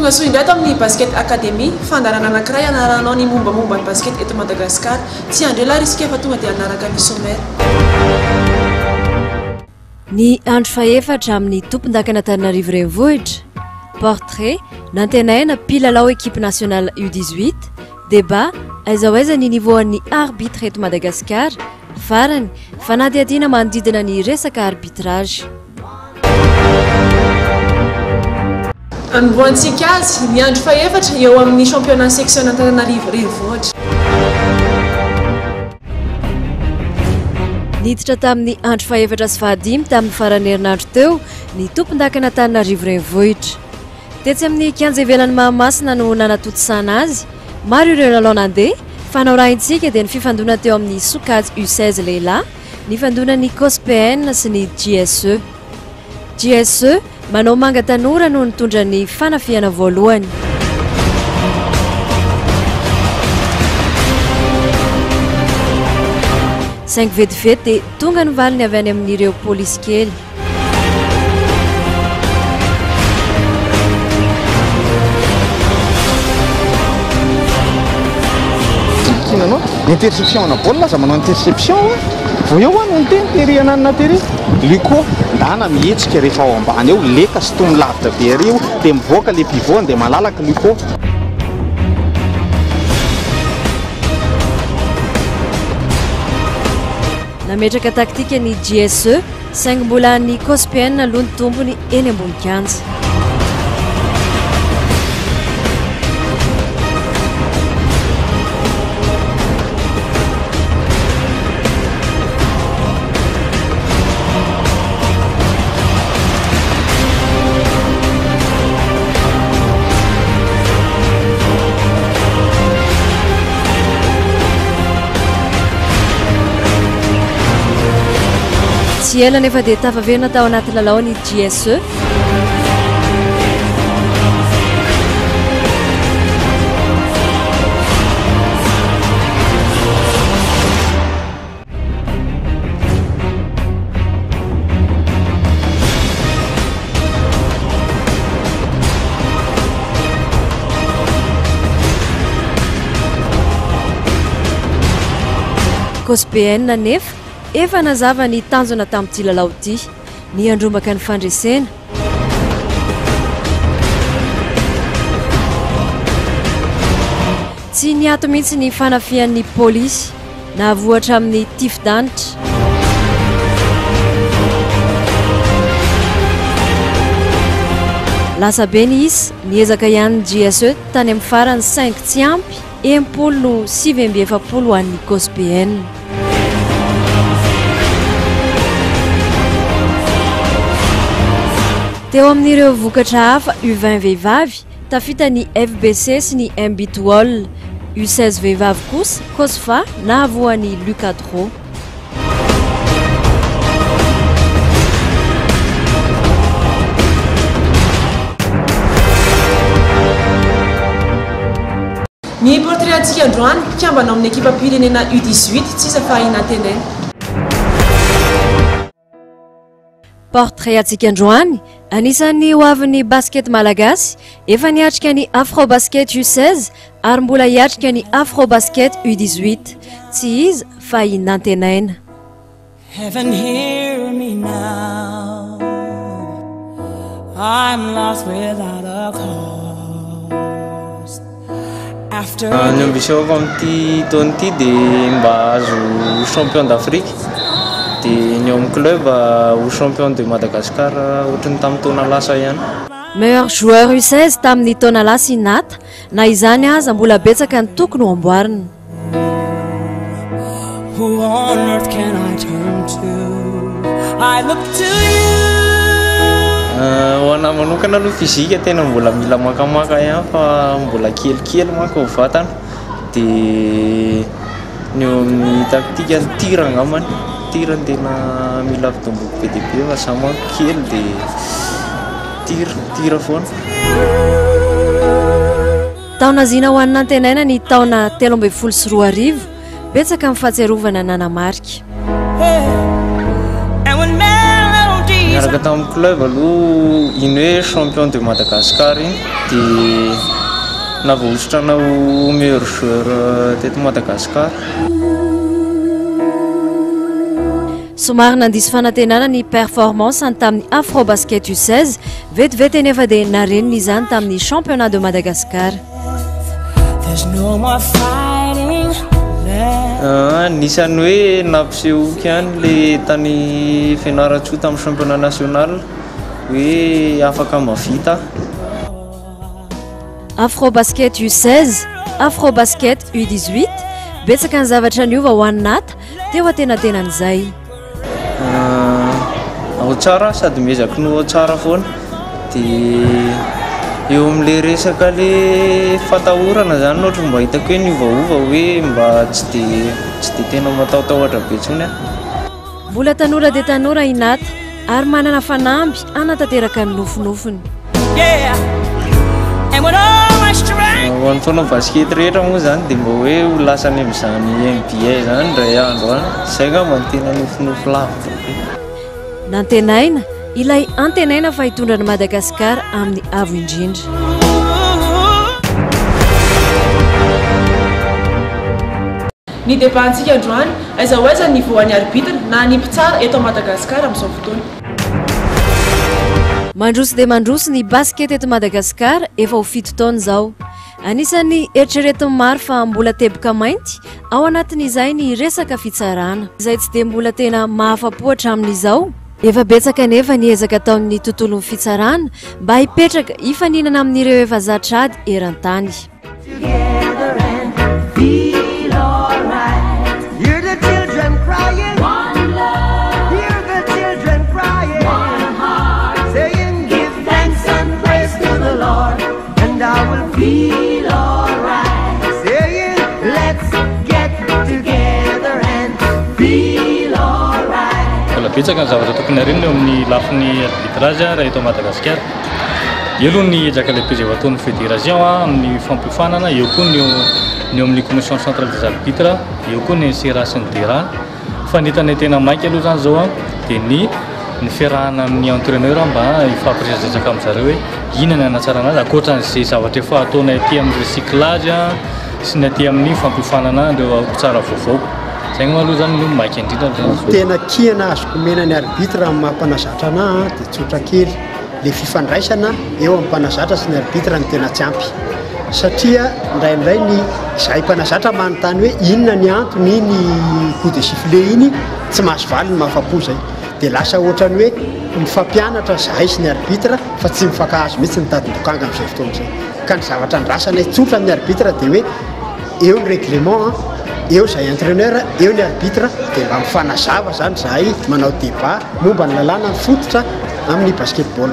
tonga soa indray tamin'ny basket académie fandarana anankiray anaranao ny mombamomba ny basket eto Madagasikara tsy andreo la risque fa tonga dia anaraka ny sommaire. Ny andro faefatra amin'ny tompon-dakan'Antananarivo renivohitra portrait nantenaina mpilalao équipe nationale U18 débat aiza ho aiza ny niveauan'ny arbitre eto Madagasikara farany fanadihadiana manodidina ny resaka arbitrage. Anovoantsika azy ny andro faefatra eo amin'ny championnat section Antananarivo renivohitra. Niditra tamin'ny andro faefatra sy fahadimy tamin'ny farany herinandro teo ny tompon-dakan'Antananarivo renivohitra. Tetsy amin'ny kianja ivelan'ny Mahamasina no nanatotosana azy maro ireo lalao nandeha fanao rahintsika dia ny fifandona teo amin'ny sokajy U16 lehilahy ny fandonan'ny COSPN sy ny JSE. JSE manao manga tanora no nitondra ny fanafiana voalohany. Cinq vetivety dia tonga ny valiny avy any amin'ireo polisy kely. Interception na bola za manao interception vao eo no teny tery ananina tery Luco dana mihetsika rehefa ao ambany eo leka sy tony lavitra be ary io dia mivoaka le pivot dia malalaka Luco. Nametraka taktika ny JSE saingy mbola ny COSPN aloha ny tompony eny ambony kianja. Tsy ela nefa dia tafaverina tao anaty lalao ny JSE. COSPN nefa efa nazava ny tanjona tamin'ity lalao ity ny andrombaka ny fandresena. Tsy niato mihitsy ny fanafian'ny polisy na voatra amin'ny tifdanitra. Lasa be ny isy niezaka ihany JSE tany amin'ny farany 5 tsy ampy 10 no 770 ho an'ny COSPN. Teo amin'ireo vokatra hafa U20 vehivavy tafita ny FBC sy ny Mbitwol, U16 vehivavy kosa COSFA na avoan'ny Lucadro. Ny portrait antsika androany kiambana amin'ny ekipa pirenena U18 tsisa fa inatenena. Portrait antsika androany anisan'ny hoavin'ny basket malagasy efa niatrika ny Afrobasket U16 ary mbola hiatrika ny Afrobasket U18 tsy izy fa inantenaina. Heaven hear me now, I'm lost without a cause. After ny ambition avy amin'ity taona ity dia mba azo champion d'Afrique dia ny amin'ny club au champion de Madagascar ohatrany tamin'ny taona lasa ihany. Meilleur joueur U16 tamin'ny taona lasa inata na izany aza mbola betsaka ny tokony ho amboarina. Who on earth can I turn to? I look to you. Ho anahy manokana aloha fizika tena mbola mila makamaka ihany fa mbola kelikely manko vatana dia ny eo amin'ny taktika ny tir angambany. Tirany tena mila fitomboky be dia be fa samanko kely dia tira foana. Taona zina ho an'ny antenaina ny taona 13 betsaka amin'ny fahatsiarovana nanamarika. And when melody niaraka tamin'ny club aloha iny hoe champion de Madagascar iny dia navoaositrana ho meilleur joueur teto Madagascar. somary nandisy fanantenana ny performance any tamin'ny Afrobasket U16 vetivety nefa dia nareniny izany tamin'ny championnat de Madagascar. Nisan'ny hoe nampisehoky ihany le tany fianaratsoa tamin'ny championnat national hoe afaka mavita. Afrobasket U16, Afrobasket U18 betsaka ny zavatra niova ho an'ny nata teo atenatenan'izay. Ao tsara sady mezaka no tsara foana dia eo amin'le resaka le fatahorana zany ohatra mba hitako hoe niovaova hoe mba tsy dia tena matahotahotra be intsony a. Mbola tanora dia tanora i nata ary manana fanamby anatanteraka ny nofinofiny. Ho an'ny foana basket rehetra moa zany dia mba hoe ho lasany amin'izany NBA zany ndray andro any izay ngamba ny tena nofinofy lavitra be. Nantenaina ilay antenaina fa hitondra ny Madagasikar amin'ny avo indrindra. Ny débat-ntsika androany aiza ho aiza ny voan'ny arbitre na ny mpitsara eto Madagasikar amin'izao fotoana. Mandroso dia mandroso ny basket eto Madagasikar efa ho 7 taona izao. Anisan'ny eritreretin'ny maro fa mbola teboka mainty ao anatin'izay ny resaka fitsarana. Izay tsy dia mbola tena mahafa-po hatramin'izao. Efa betsaka nefa niezaka taon'ny tontolon'ny fitsarana mba hipetraka hifaninana amin'ireo efa zatrady eran-tany. Betsaka ny zavatra tokony harenina eo amin'ny lafin'ny arbitrage raha eto Madagasikara. Eo aloha ny ezaka lehibe izay ataon'ny fédération amin'ny fampifanana, eo koa ny eo amin'ny commission centrale des arbitres, eo koa ny CRA sy ny DERA. Fa ny tena tena mainka aloha zany zao dia ny fiarahana amin'ny entraîneur mba hifampiresaka amin'izareo hoe inona ny hanatsarana azy ankoatran'izay zavatra efa ataona aty amin'ny recyclage sy ny aty amin'ny fampifanana ireo mpitsara vaovao. Tena kiana azoko mena ny arbitre amin'ny mampanazatra anahy dia tsotra kely le fifandraisana eo amin'ny mpanazatra sy ny arbitre ny tena tsy ampy satria indraindray ny izahay mpanazatra manontany hoe inona ny antony ny coup de sifflet iny tsy mahazo valy ny mahafa-po zay dia lasa ohatrany hoe mifampianatra zahay sy ny arbitre fa tsy mifankahazo mihitsy ny tadin-dokanga amin'izay fotoana izay ka ny zavatra ndrasana tsotra amin'ny arbitre dia hoe eo ny règlement eo zay entraîneur eo ny arbitre dia mba mifanazava zany zahay manao débat momba ny lalàna ny fototra amin'ny basketball.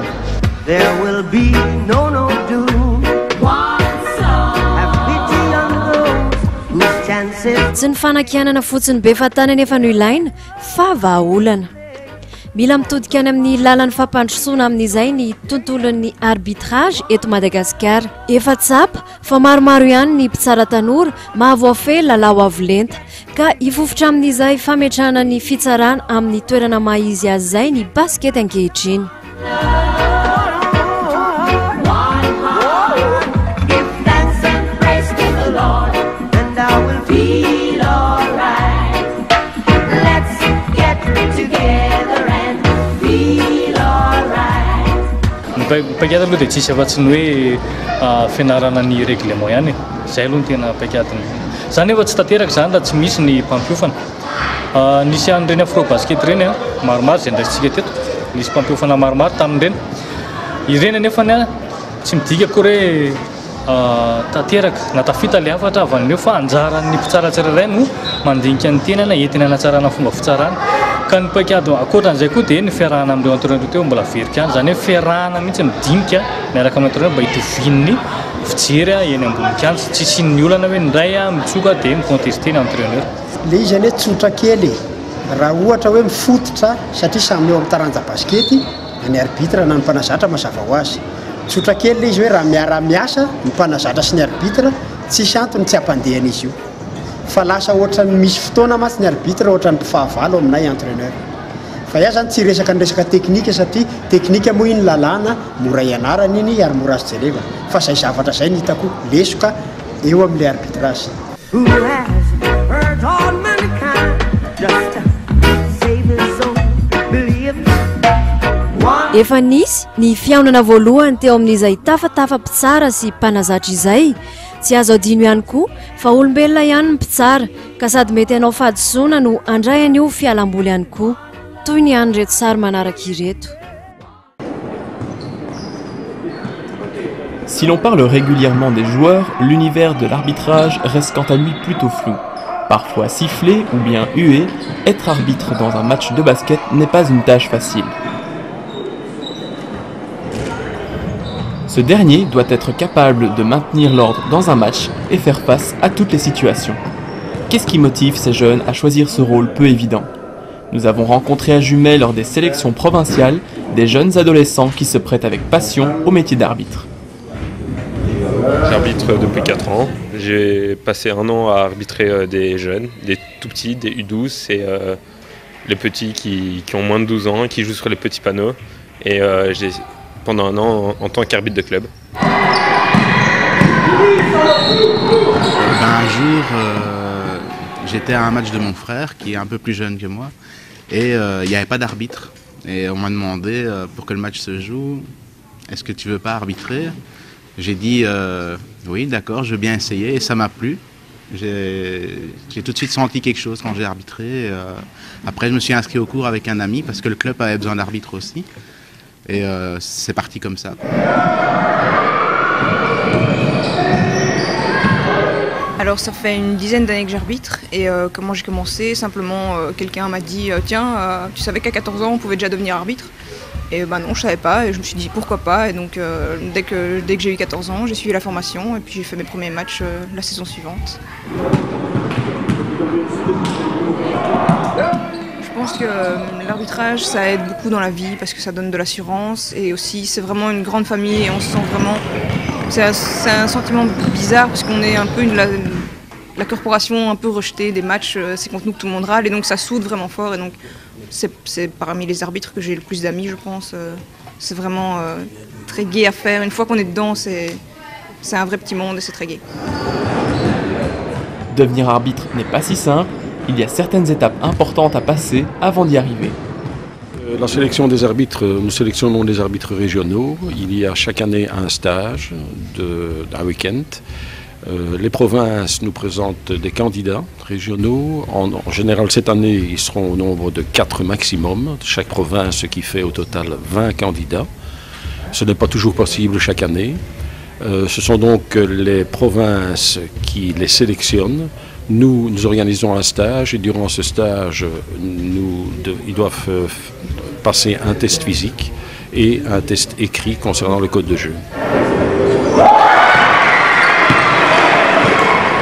There will be no doom. Tsy ny fanakianana fotsiny be fatana nefa no ilaina fa vahaolana. Mila mitodika any amin'ny lalan'ny fampandrosoana amin'izay ny tontolon'ny arbitrage eto Madagasikar. Efa tsapa fa maromaro ihany ny mpitsara tanora mahavoafehy lalao avolenta ka hifofotra amin'izay fametrahana ny fitsarana amin'ny toerana mahizy azy izay ny basket ankehitriny. Paikady aloha dia tsisy afa-tsy ny hoe fianarana ny règlement ihany izay aloha ny tena paikadiny. Izany efa tsy tanteraka zany raha tsy misy ny mpampiofana. Nisy an'ireny afro-basket ireny maromaro izay ndraisintsika teto, nisy mpampiofana maromaro tamin'ireny. Ireny anefany tsy midika koa hoe tanteraka na tafita ilay hafatra avy an'ireo fa anjaran'ny mpitsara tsirairay no mandinika ny tenana entina hanatsarana fomba fitsarana. Ka ny paikady ankoatran'izay koa dia ny fiarahana amin'ireo entraîneur teo mbola verika any zany hoe fiarahana mihitsy midinika miaraka amin'ny entraîneur mba hitoviany fijery eny ambony kianja tsy isian'ny olana hoe ndray mitsoka dia micontester ny entraîneur. Le izy zany hoe tsotra kely raha ohatra hoe mifototra satria samy eo amin'ny taranja baskety ny arbitre na ny mpanazatra mazava ho azy. Tsotra kely le izy hoe raha miara-miasa ny mpanazatra sy ny arbitre tsisy antony tsy hampandehana izy io. Fa lasa ohatrany misy fotoana matsy ny arbitre ohatrany mpifahavalo aminay entraîneur. fa iah zany tsy resaka ny resaka teknika satria teknika moa iny lalàna mora ianarana iny ary mora azy jereva fa zay zavatra zay ny hitako lesoka eo amin'ilay arbitrage. Who has hurt all mankind just to save his own belief. Efa nisy ny fiaonana voalohany teo amin'izay tafatafapitsara sy mpanazatra izay, tsy azo adino ihany koa fa olombelona ihany ny mpitsara ka sady mety hanao fahadisoana no andray an'io fialamboly ihany koa, toy ny any reto sary manaraka ireto. Si l'on parle régulièrement des joueurs, l'univers de l'arbitrage reste quant à lui plutôt flou. Parfois sifflé ou bien hué, être arbitre dans un match de basket n'est pas une tâche facile. Ce dernier doit être capable de maintenir l'ordre dans un match et faire face à toutes les situations. Qu'est-ce qui motive ces jeunes à choisir ce rôle peu évident? Nous avons rencontré à Jumet lors des sélections provinciales des jeunes adolescents qui se prêtent avec passion au métier d'arbitre. J'arbitre depuis 4 ans. J'ai passé 1 an à arbitrer des jeunes, des tout petits, des U12 et les petits qui ont moins de 12 ans, qui jouent sur les petits panneaux. Et j'ai pendant 1 an en tant qu'arbitre de club. Un jour, j'étais à un match de mon frère qui est un peu plus jeune que moi et il n'y avait pas d'arbitre. Et on m'a demandé pour que le match se joue, est-ce que tu veux pas arbitrer? J'ai dit oui, d'accord, je veux bien essayer et ça m'a plu. J'ai tout de suite senti quelque chose quand j'ai arbitré. Après, je me suis inscrit au cours avec un ami parce que le club avait besoin d'arbitres aussi. Et c'est parti comme ça. Alors ça fait une dizaine d'années que j'arbitre et comment j'ai commencé, simplement quelqu'un m'a dit tiens, tu savais qu'à 14 ans on pouvait déjà devenir arbitre? Et non, je savais pas et je me suis dit pourquoi pas, et donc dès que j'ai eu 14 ans, j'ai suivi la formation et puis j'ai fait mes premiers matchs la saison suivante. Je pense que l'arbitrage ça aide beaucoup dans la vie parce que ça donne de l'assurance et aussi c'est vraiment une grande famille et on se sent vraiment... C'est un sentiment bizarre parce qu'on est un peu la corporation un peu rejetée des matchs, c'est contre nous que tout le monde râle et donc ça soude vraiment fort et donc c'est parmi les arbitres que j'ai le plus d'amis, je pense. C'est vraiment très gai à faire. Une fois qu'on est dedans, c'est un vrai petit monde et c'est très gai. Devenir arbitre n'est pas si simple. Il y a certaines étapes importantes à passer avant d'y arriver. La sélection des arbitres, nous sélectionnons des arbitres régionaux. Il y a chaque année un stage d'un week-end. Les provinces nous présentent des candidats régionaux. En général, cette année, ils seront au nombre de 4 maximum. Chaque province, ce qui fait au total 20 candidats. Ce n'est pas toujours possible chaque année. Ce sont donc les provinces qui les sélectionnent. Nous organisons un stage et durant ce stage, ils doivent passer un test physique et un test écrit concernant le code de jeu.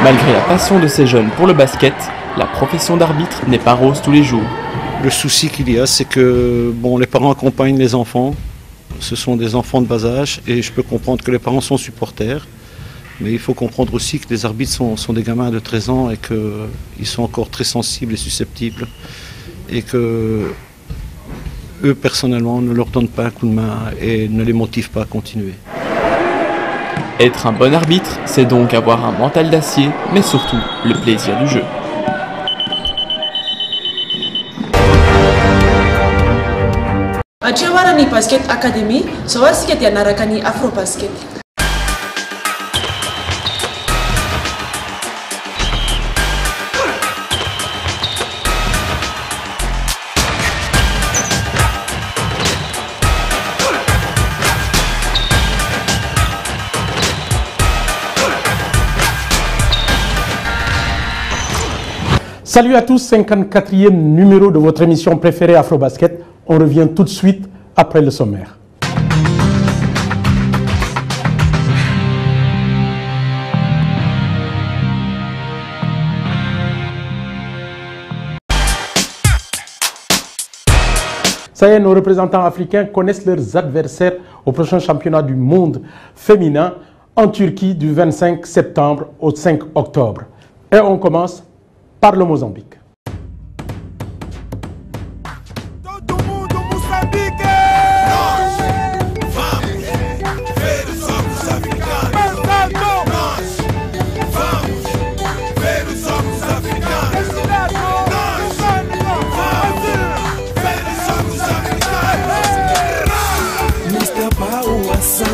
Malgré la passion de ces jeunes pour le basket, la profession d'arbitre n'est pas rose tous les jours. Le souci qu'il y a, c'est que les parents accompagnent les enfants. Ce sont des enfants de bas âge et je peux comprendre que les parents sont supporters. Mais il faut comprendre aussi que les arbitres sont des gamins de 13 ans et qu'ils sont encore très sensibles et susceptibles. Et que eux, personnellement, ne leur donnent pas un coup de main et ne les motivent pas à continuer. Être un bon arbitre, c'est donc avoir un mental d'acier, mais surtout le plaisir du jeu. Atrewarani Basket Academy, zao asika dia naraka ny Afro Basket. Salut à tous, 54e numéro de votre émission préférée Afro Basket. On revient tout de suite après le sommaire. Ça y est, nos représentants africains connaissent leurs adversaires au prochain championnat du monde féminin en Turquie du 25 septembre au 5 octobre. Et on commence par le Mozambique.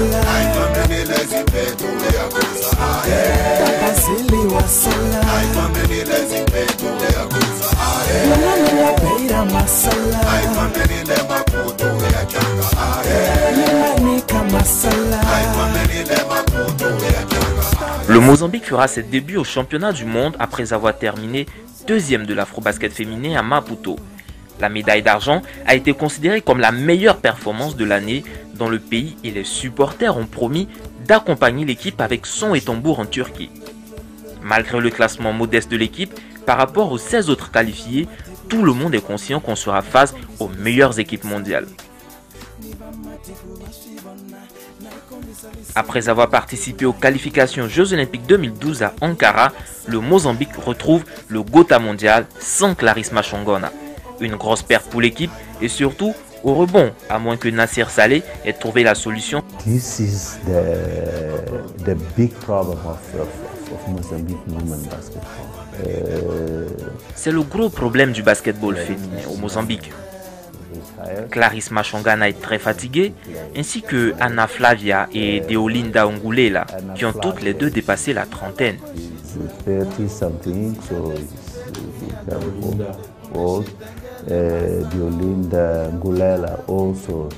wasala Tapasili wasala Mwana peira masala Mwana masala Le Mozambique fera ses débuts au championnat du monde après avoir terminé deuxième de l'Afrobasket féminin à Maputo. La médaille d'argent a été considérée comme la meilleure performance de l'année dans le pays et les supporters ont promis d'accompagner l'équipe avec son et tambour en Turquie. Malgré le classement modeste de l'équipe par rapport aux 16 autres qualifiés, tout le monde est conscient qu'on sera face aux meilleures équipes mondiales. Après avoir participé aux qualifications Jeux Olympiques 2012 à Ankara, le Mozambique retrouve le Gotha mondial sans Clarisse Machongona. Une grosse perte pour l'équipe et surtout au rebond, à moins que Nassir Saleh ait trouvé la solution. This is the big problem of Mozambique women basketball. C'est le gros problème du basketball féminin au Mozambique. Clarisse Machongana est très fatiguée, ainsi que Anna Flavia et Deolinda Ongulela, qui ont toutes les deux dépassé la trentaine. Deolinda Ongulela also.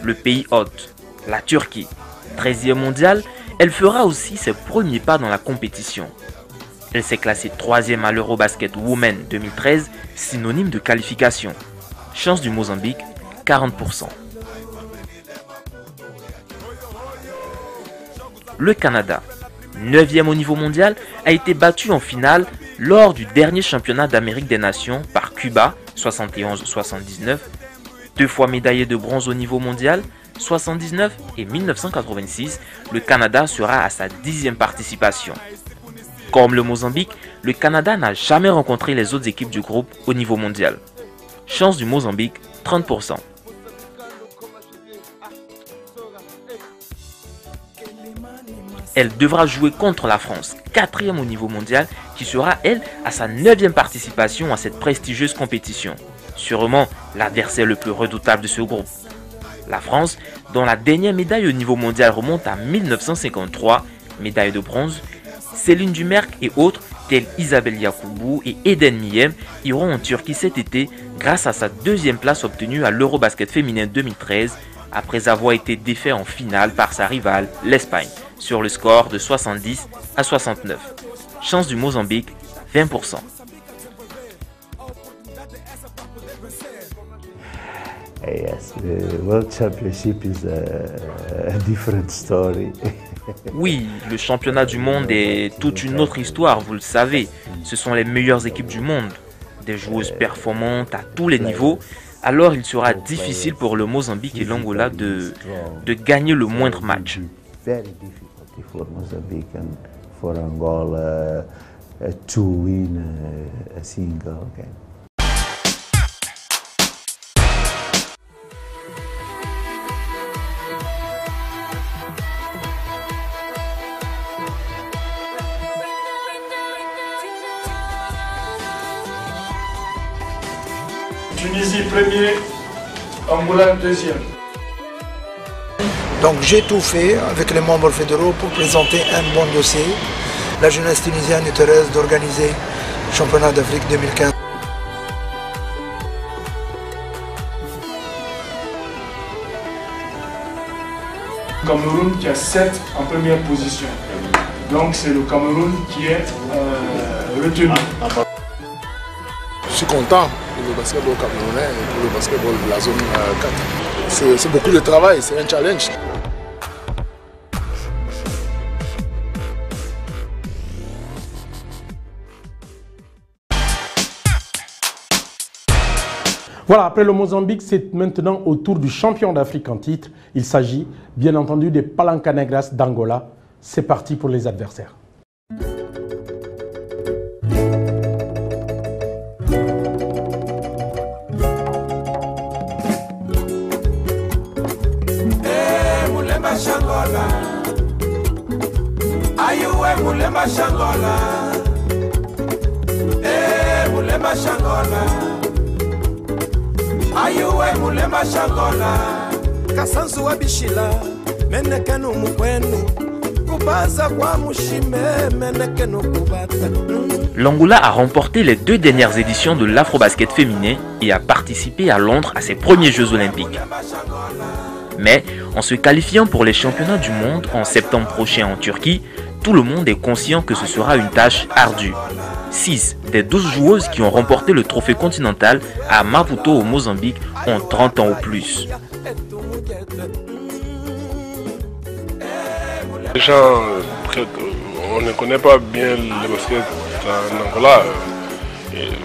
Le pays hôte, la Turquie, 13e mondiale, elle fera aussi ses premiers pas dans la compétition. Elle s'est classée 3e à l'Eurobasket Women 2013, synonyme de qualification. Chance du Mozambique, 40%. Le Canada, 9e au niveau mondial, a été battu en finale lors du dernier championnat d'Amérique des Nations par Cuba, 71-79, 2 fois médaillé de bronze au niveau mondial, 79 et 1986, le Canada sera à sa 10e participation. Comme le Mozambique, le Canada n'a jamais rencontré les autres équipes du groupe au niveau mondial. Chance du Mozambique, 30%. Elle devra jouer contre la France, 4e au niveau mondial, qui sera, elle, à sa 9e participation à cette prestigieuse compétition. Sûrement l'adversaire le plus redoutable de ce groupe. La France, dont la dernière médaille au niveau mondial remonte à 1953, médaille de bronze, Céline Dumerc et autres, tels Isabelle Yacoubou et Eden Miyem, iront en Turquie cet été grâce à sa 2e place obtenue à l'Eurobasket féminin 2013, après avoir été défait en finale par sa rivale, l'Espagne, sur le score de 70-69. Chance du Mozambique, 20%. Yes, the World Championship is a different story. Oui, le championnat du monde est toute une autre histoire, vous le savez. Ce sont les meilleures équipes du monde, des joueuses performantes à tous les niveaux. Alors il sera difficile pour le Mozambique et l'Angola de gagner le moindre match. Very difficult for Mozambique and for Angola to win a single game. Tunisie premier, Angola deuxième. Donc j'ai tout fait avec les membres fédéraux pour présenter un bon dossier. La jeunesse tunisienne est heureuse d'organiser championnat d'Afrique 2015. Cameroun qui a 7 en première position. Donc c'est le Cameroun qui est retenu. Je suis content pour le basketball camerounais et pour le basketball de la zone 4. C'est beaucoup de travail, c'est un challenge. Voilà, après le Mozambique, c'est maintenant au tour du champion d'Afrique en titre. Il s'agit bien entendu des Palancanegras d'Angola. C'est parti pour les adversaires. Ayuwe mulema shangola kasanzu wabishila menekenu mukwenu kubaza kwa mushime menekenu kubata. L'Angola a remporté les 2 dernières éditions de l'Afrobasket féminin et a participé à Londres à ses premiers Jeux olympiques. Mais en se qualifiant pour les championnats du monde en septembre prochain en Turquie, tout le monde est conscient que ce sera une tâche ardue. 6 des 12 joueuses qui ont remporté le trophée continental à Maputo au Mozambique ont 30 ans ou plus. Les gens, on ne connaît pas bien le basket en Angola.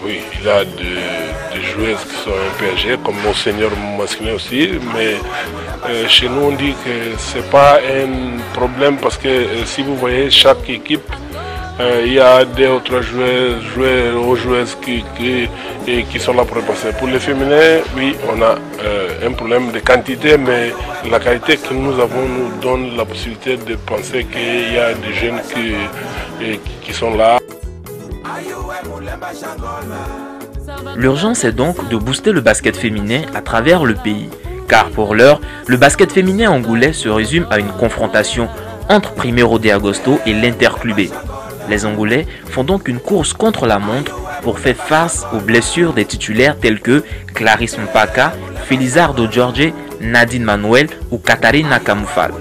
Oui, il y a des joueuses qui sont un peu âgées, comme mon senior masculin aussi, mais chez nous on dit que ce n'est pas un problème parce que si vous voyez chaque équipe, il y a des autres joueurs ou joueuses qui sont là pour passer. Pour les féminins, oui, on a un problème de quantité, mais la qualité que nous avons nous donne la possibilité de penser qu'il y a des jeunes qui sont là. L'urgence est donc de booster le basket féminin à travers le pays. Car pour l'heure, le basket féminin angolais se résume à une confrontation entre Primeiro de Agosto et l'Interclubé. Les Angolais font donc une course contre la montre pour faire face aux blessures des titulaires tels que Clarisse Mpaka, Felizardo Jorge, Nadine Manuel ou Katarina Kamufal.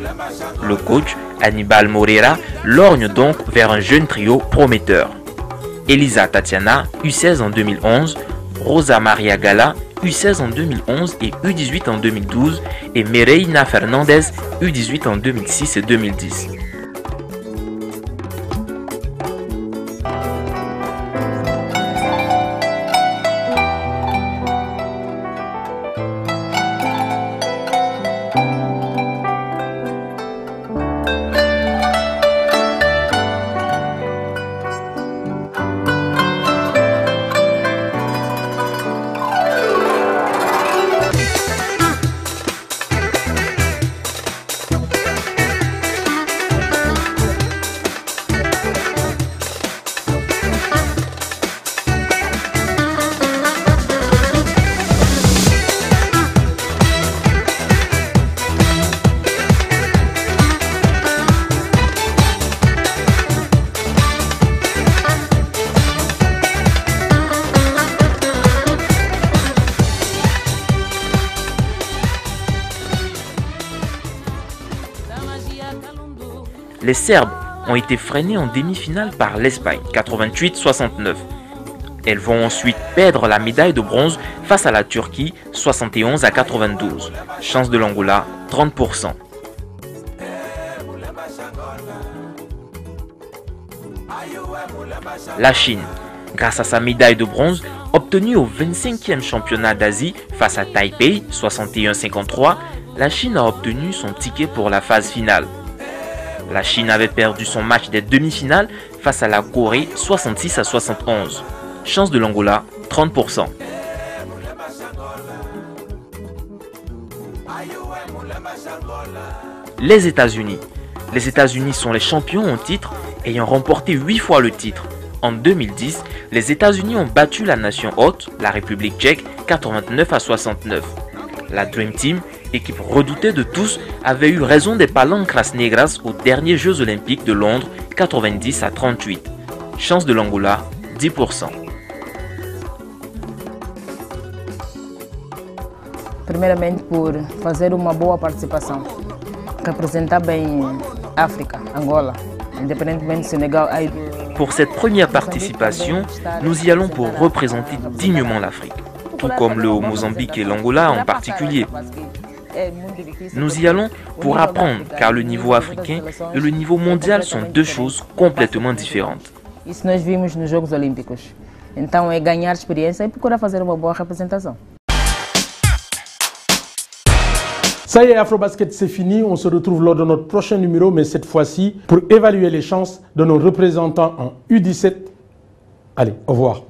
Le coach, Hannibal Moreira, lorgne donc vers un jeune trio prometteur. Elisa Tatiana, U16 en 2011, Rosa Maria Gala, U16 en 2011 et U18 en 2012, et Mereina Fernandez, U18 en 2006 et 2010. Les Serbes ont été freinés en demi-finale par l'Espagne, 88-69. Elles vont ensuite perdre la médaille de bronze face à la Turquie, 71-92. Chance de l'Angola, 30%. La Chine, grâce à sa médaille de bronze, obtenue au 25e championnat d'Asie face à Taipei, 61-53, la Chine a obtenu son ticket pour la phase finale. La Chine avait perdu son match des demi-finales face à la Corée 66-71. Chance de l'Angola, 30%. Les États-Unis. Les États-Unis sont les champions en titre, ayant remporté 8 fois le titre. En 2010, les États-Unis ont battu la nation hôte, la République tchèque, 89-69. La Dream Team, équipe redoutée de tous, avait eu raison des Palancas Negras aux derniers Jeux Olympiques de Londres, 90-38. Chance de l'Angola, 10%. Primeiramente por fazer uma boa participação, representar bem África, Angola, independentemente do Sénégal. Pour cette première participation, nous y allons pour représenter dignement l'Afrique, tout comme le Mozambique et l'Angola en particulier. Nous y allons pour apprendre, car le niveau africain et le niveau mondial sont deux choses complètement différentes. Isso nós vimos nos Jogos Olímpicos. Então é ganhar experiência e procurar fazer uma boa representação. Ça y est, Afrobasket, c'est fini. On se retrouve lors de notre prochain numéro, mais cette fois-ci pour évaluer les chances de nos représentants en U17. Allez, au revoir.